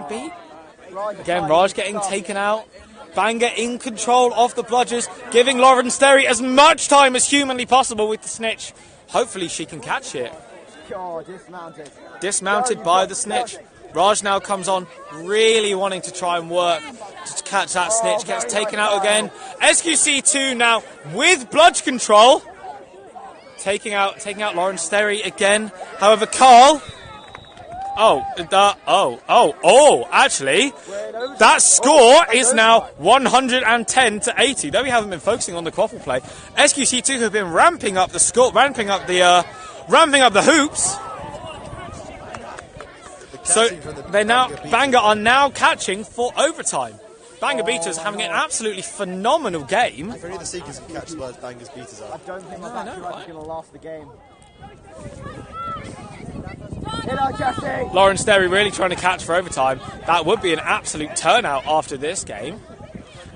beat. Again, Raj getting taken out. Bangor in control of the bludgers, giving Lauren Sterry as much time as humanly possible with the snitch. Hopefully she can catch it. Dismounted by the snitch. Raj now comes on, really wanting to try and work to catch that snitch. Gets taken out again. SQC2 now with bludge control. Taking out Lauren Sterry again. However, Carl... actually, that score is now 110 to 80. Though we haven't been focusing on the quaffle play, SQC2 have been ramping up the score, ramping up the hoops. So they're now Bangor are now catching for overtime. Bangor beaters having an absolutely phenomenal game. If only the Seekers can catch as well as Bangor's beaters are. I don't think my battery life is going to last the game. Lauren Sterry really trying to catch for overtime. That would be an absolute turnout after this game.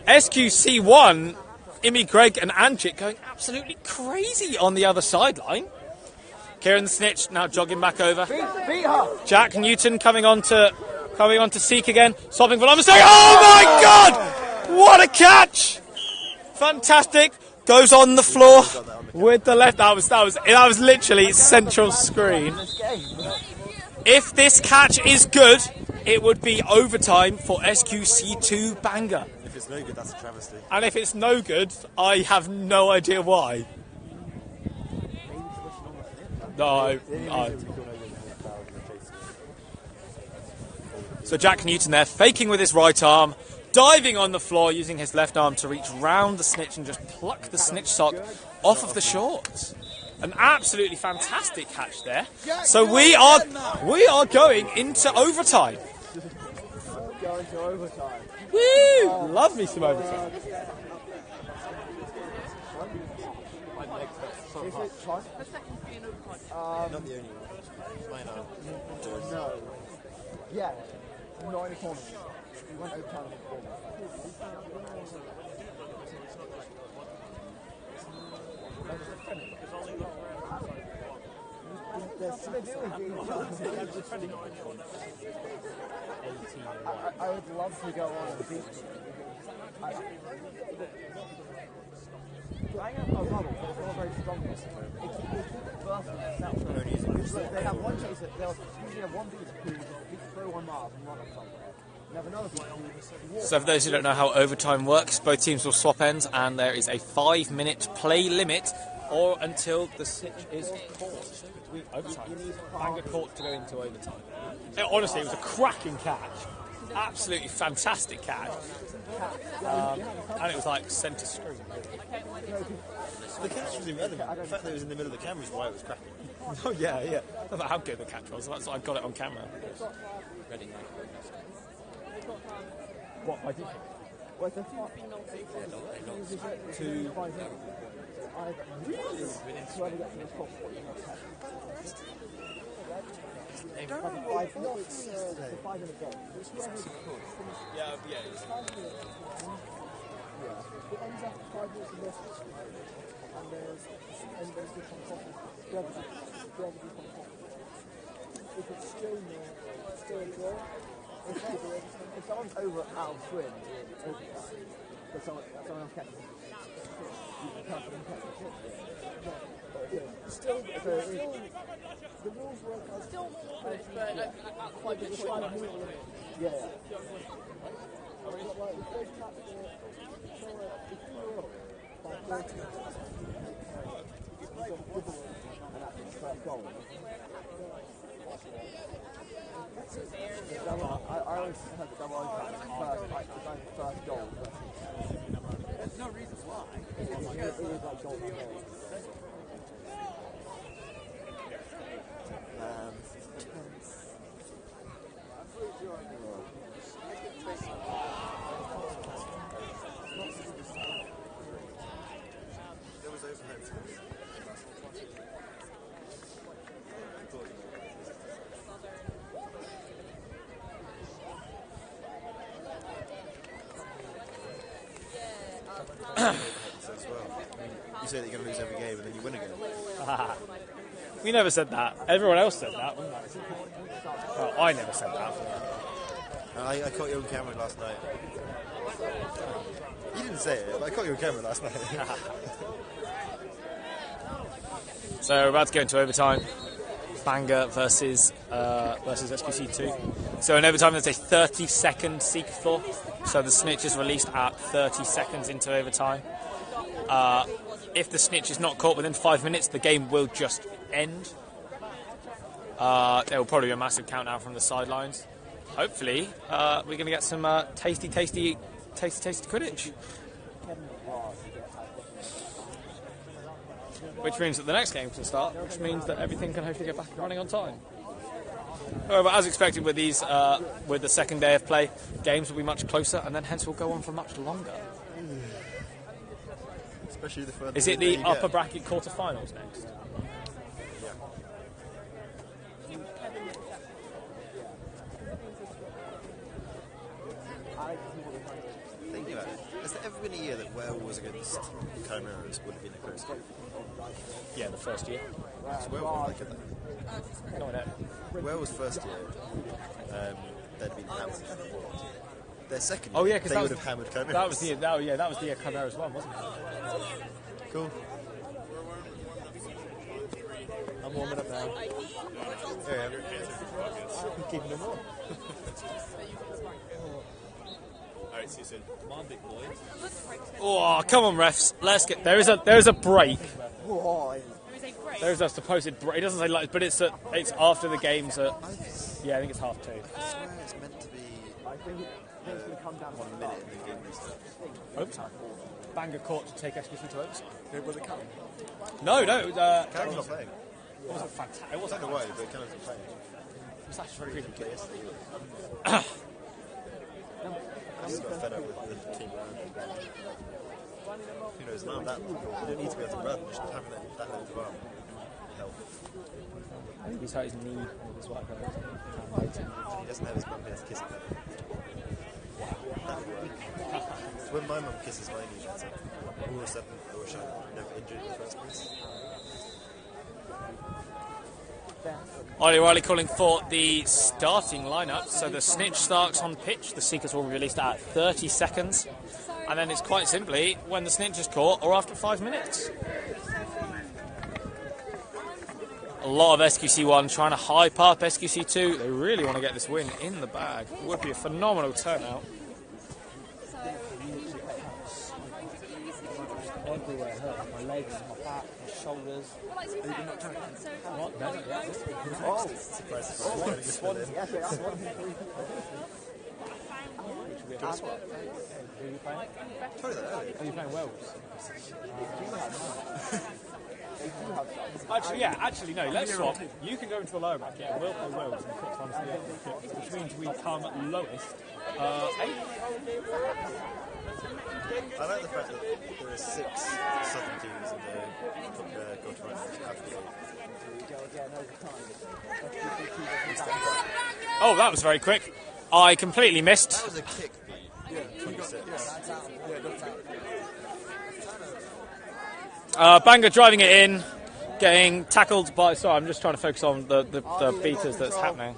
SQC1, Imi, Greg and Anchit going absolutely crazy on the other sideline. Kieran the snitch now jogging back over. Beat her. Jack Newton coming on to Seek again. Swapping for Lomasteri. Oh my God! What a catch! Fantastic. Goes on the floor with the left. That was literally central screen. If this catch is good, it would be overtime for SQC2 Bangor. If it's no good, that's a travesty. And if it's no good, I have no idea why. No. So Jack Newton there, faking with his right arm, diving on the floor, using his left arm to reach round the snitch and just pluck the snitch sock off of the shorts. An absolutely fantastic catch there. So we are going into overtime. Going to overtime. Woo! Love me some overtime. Not the only one. No. Yeah. Not in the corner. We went overtime in the corner. I would love to go on and beat them. I am a bubble, but it's not very strong. They keep bursting themselves. They have one chaser, they'll usually have one beater who just throw 1 mile and run up somewhere. They have another beater who... So for those who don't know how overtime works, both teams will swap ends and there is a 5-minute play limit or until the snitch is caught. Overtime. Bangor caught to go into overtime. Honestly, it was a cracking catch. Absolutely fantastic catch. And it was like centre screen. The catch was irrelevant. The fact that it was in the middle of the camera is why it was cracking. Oh yeah. I don't know how good the catch was. That's why I got it on camera. What, I did? Well, it's a two. Really? Whoever gets in this top, what you must have. 5-minute game. Yeah. It ends after 5 minutes of this. And there's different coffee. If it's still a draw, if someone's out of swim, but someone else catches it. Still, the rules work as still, but quite a bit. Yeah. I always had the double overtime first, like the first goal. There's no reason why. It is like goal to goal. There was overhead. As well. I mean, you say that you're going to lose every game and then you win again. We never said that. Everyone else said that, wouldn't they? Well, I never said that. I caught you on camera last night. You didn't say it, but I caught you on camera last night. So we're about to go into overtime. Bangor versus SQC2. So in overtime there's a 30-second seek for. So the snitch is released at 30 seconds into overtime. If the snitch is not caught within 5 minutes, the game will just end. There will probably be a massive countdown from the sidelines. Hopefully, we're going to get some tasty Quidditch. Which means that the next game can start, which means that everything can hopefully get back and running on time. However, as expected with these, with the second day of play, games will be much closer, and then hence will go on for much longer. Especially the further. Is it the upper bracket quarterfinals next? Thinking about it, has there ever been a year that Wales was against Chimeras would have been a close game? Yeah, the first year. So Wales won like that. No, I know. Wales' first year, they'd been hammered. Their second year, Oh yeah, because they would have hammered Chimeras. that was the year Chimeras won, wasn't it? Cool. I'm warming up now. Yeah. Keeping them warm. Alright, so you said, come on, big boy. Oh, come on, refs. Let's get. There is a break. Whoa. There is a supposed break. It doesn't say like, but it's after the games. Yeah, I think it's 2:30. I swear it's meant to be I think it's going to come down to 1 minute and the game restarts. Overtime. Bangor court to take SQC to overtime. Was it Callum? No. Callum's not playing. It wasn't fantastic. It I wasn't don't know why, but Callum's not playing. It was actually really good. Yesterday. I just got fed up with the team around him. Who knows, now that you don't need to be able to run, just having that loads of arm help. I think he's hurt his knee. That's what I heard. He doesn't have his mum, he has to kiss him. That would work. So when my mum kisses my knee, it's like, all of a sudden, I wish I never injured in the first place. Ollie Riley calling for the starting lineup. So the snitch starts on pitch. The seekers will be released at 30 seconds. And then it's quite simply when the snitch is caught or after 5 minutes. A lot of SQC1 trying to hype up SQC2. They really want to get this win in the bag. It would be a phenomenal turnout. Everywhere hurt. My legs, my back, my shoulders. Oh, Surprise. yes, yeah, Told you that earlier. Are you playing Wales? Actually, no, let's swap. You can go into the lower bracket and we'll play Wales in the quarterfinals of the upper bracket, which means we come lowest. 8th. I like the fact that there are 6 southern teams in the quarterfinals after the Oh, that was very quick. I completely missed. That was a kick beat. 26. Bangor driving it in, getting tackled by... Sorry, I'm just trying to focus on the beaters that's happening.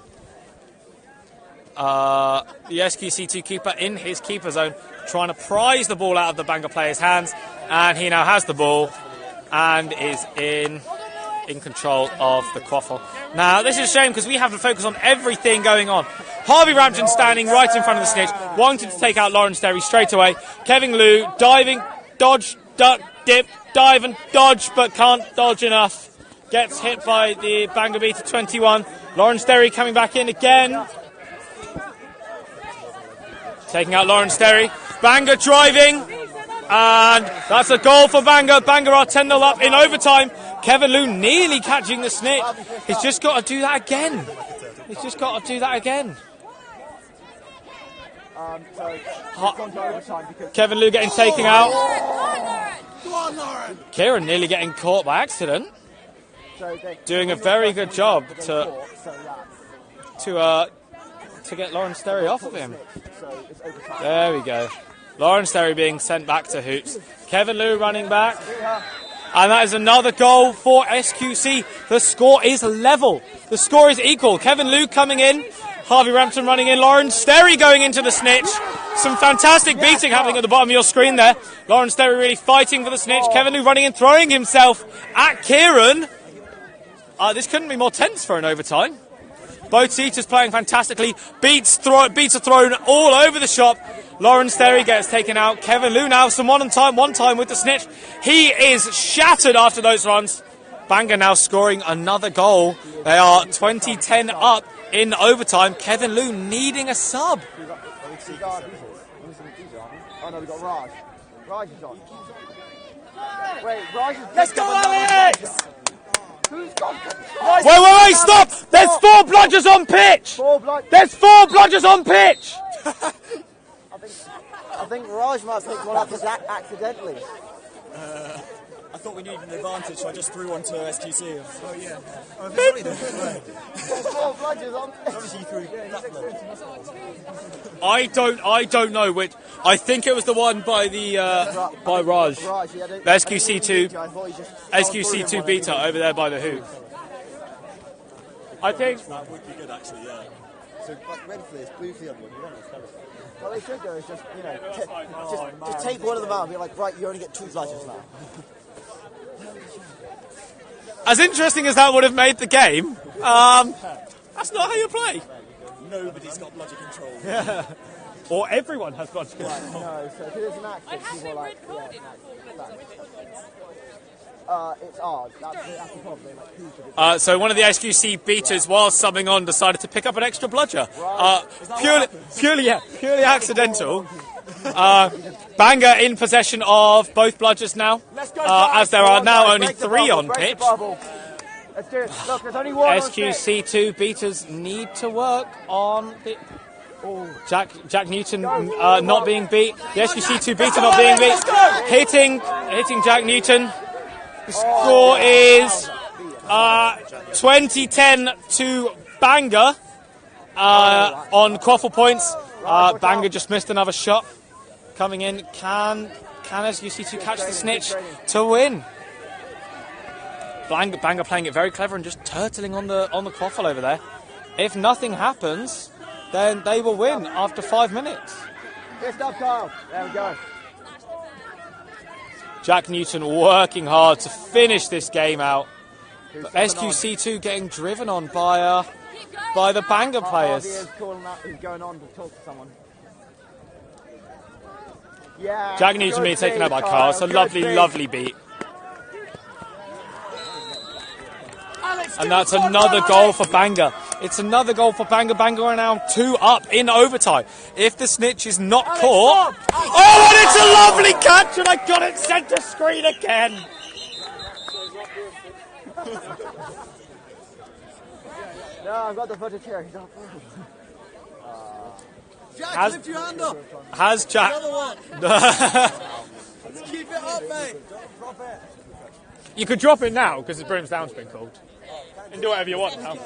The SQC2 keeper in his keeper zone, trying to prize the ball out of the Bangor player's hands, and he now has the ball and is in control of the quaffle. Now, this is a shame because we have to focus on everything going on. Harvey Rampton standing right in front of the snitch, wanting to take out Lawrence Derry straight away. Kevin Liu diving, dodge, duck, dip, dive and dodge, but can't dodge enough. Gets hit by the Bangor Beta 21. Lawrence Derry coming back in again. Taking out Lawrence Derry. Bangor driving. And that's a goal for Bangor. Bangor are 10-0 up in overtime. Kevin Liu nearly catching the snitch. He's just got to do that again. He's just got to do that again. Kevin Liu getting taken out. Kieran nearly getting caught by accident. Doing a very good job to get Lawrence Derry off of him. There we go. Lawrence Derry being sent back to hoops. Kevin Liu running back. And that is another goal for SQC. The score is level. The score is equal. Kevin Liu coming in. Harvey Rampton running in. Lawrence Derry going into the snitch. Some fantastic beating happening at the bottom of your screen there. Lawrence Derry really fighting for the snitch. Kevin Liu running in, throwing himself at Kieran. This couldn't be more tense for an overtime. Both teachers playing fantastically. Beats are thrown all over the shop. Lawrence Derry gets taken out. Kevin Liu now some one time with the snitch. He is shattered after those runs. Bangor now scoring another goal. They are 20-10 up in overtime. Kevin Liu needing a sub. Oh no, we got Raj. Raj is on. Wait, Raj is... Let's go, Alex! Who's got... Wait, stop! There's 4 bludgers on pitch! There's 4 bludgers on pitch! I think Raj might pick one up accidentally. I thought we needed an advantage, so I just threw one to SQC. Oh yeah. There's 4 bludgers on pitch. Obviously you threw that blood. I don't know which. I think it was the one by the by Raj. The SQC2 beta over there by the hoop. I think that would be good actually, yeah. So like red for this, blue for the other one. You don't know. What they should do is just, you know, just take one of them out and be like, right, you only get 2 bludgers now. as interesting as that would have made the game, that's not how you play. Nobody's got bludger control. Or everyone has bludger control. No, so if it is an accident, people are like, it's odd. That's the problem. So one of the SQC beaters, while subbing on, decided to pick up an extra bludger. Purely accidental. Bangor in possession of both bludgers now, as there are now only 3 on pitch. Let's do it. Look, there's only 1 SQC2 beaters need to work on the... Jack Newton not being beat. The SQC2 beater not being beat. Hitting Jack Newton. The score is 20-10 to Bangor on quaffle points. Bangor just missed another shot. Coming in, can SQC2 catch the snitch to win? Bangor playing it very clever and just turtling on the quaffle over there. If nothing happens, then they will win after 5 minutes. Good stuff, Kyle. There we go. Jack Newton working hard to finish this game out. But SQC2 getting driven on by the Bangor players. He's going on to talk to someone. Yeah. Jack Newton being taken out by Carl. It's a lovely beat. And that's another goal for Bangor. It's another goal for Bangor. Bangor are now 2 up in overtime. If the snitch is not caught... Oh, and it's a lovely catch, and I got it centre screen again. No, I've got the footage here. He's on Jack, lift your hand up. Has Jack... Another one. Let's keep it up, mate. Drop it. You could drop it now, because the broom's down's been called. You can do whatever you want now.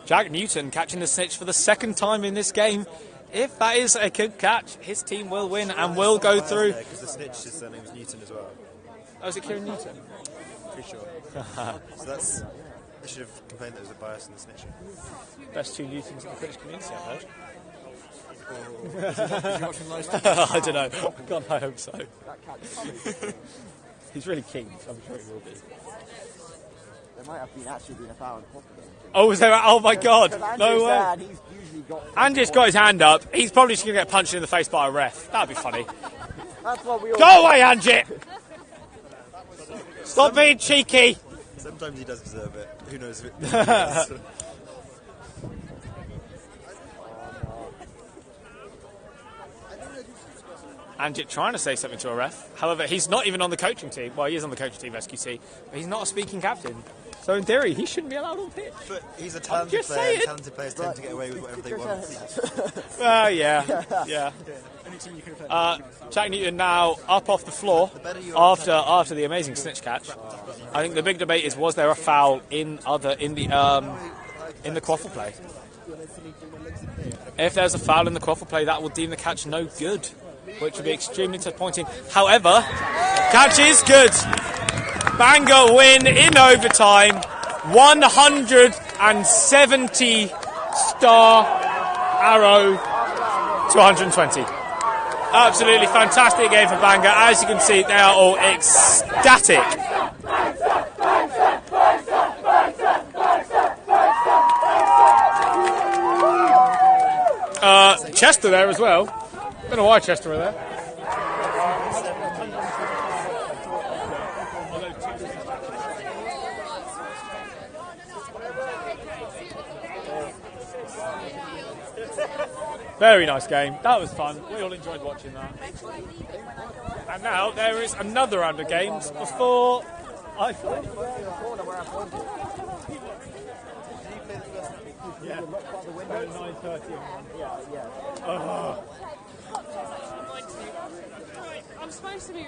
Jack Newton catching the snitch for the 2nd time in this game. If that is a good catch, his team will win and will go through. Because the snitch, his surname was Newton as well. Oh, is it Kieran Newton? Pretty sure. So that's... I should have complained that there was a bias in the snitching. Best 2 Newtons in the British community, I've heard. Is he watching live stream? I don't know. God, I hope so. He's really keen, so I'm sure he will be. there might have actually been a foul in the quarter game. Oh, was there? Oh my God! No way. And he's usually got. Andrew's got his hand up. He's probably just going to get punched in the face by a ref. That'd be funny. That's what we all. Go away, Angie! Stop being cheeky. Sometimes he does deserve it. Who knows if it Angie trying to say something to a ref. However, he's not even on the coaching team. Well, he is on the coaching team, SQC, but he's not a speaking captain. So in theory, he shouldn't be allowed on pitch. But he's a talented player. And talented players tend to get away with whatever they want. Well, yeah. Jack Newton now up off the floor after the amazing snitch catch. I think the big debate is, was there a foul in the quaffle play? If there's a foul in the quaffle play, that will deem the catch no good, which would be extremely disappointing. However, catch is good. Bangor win in overtime. 170 star arrow to 120. Absolutely fantastic game for Bangor. As you can see, they are all ecstatic. Chester there as well. Don't know why Chester were there. Very nice game. That was fun. We all enjoyed watching that. And now there is another round of games before I thought. Yeah. 9:30. I'm supposed to be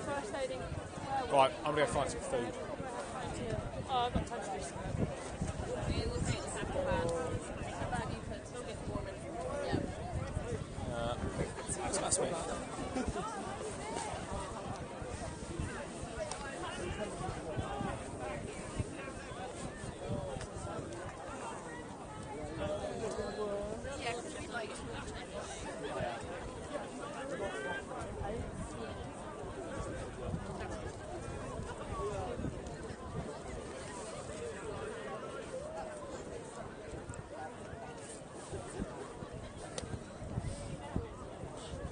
first aiding. Right, I'm going to go find some food. Oh, I've got time to do something. That's me.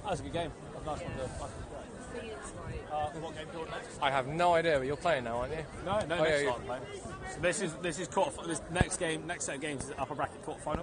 That was a good game. Nice one. What game do you want next? I have no idea, but you're playing now, aren't you? No, next one. So this is quarter. This next set of games is upper bracket quarter final.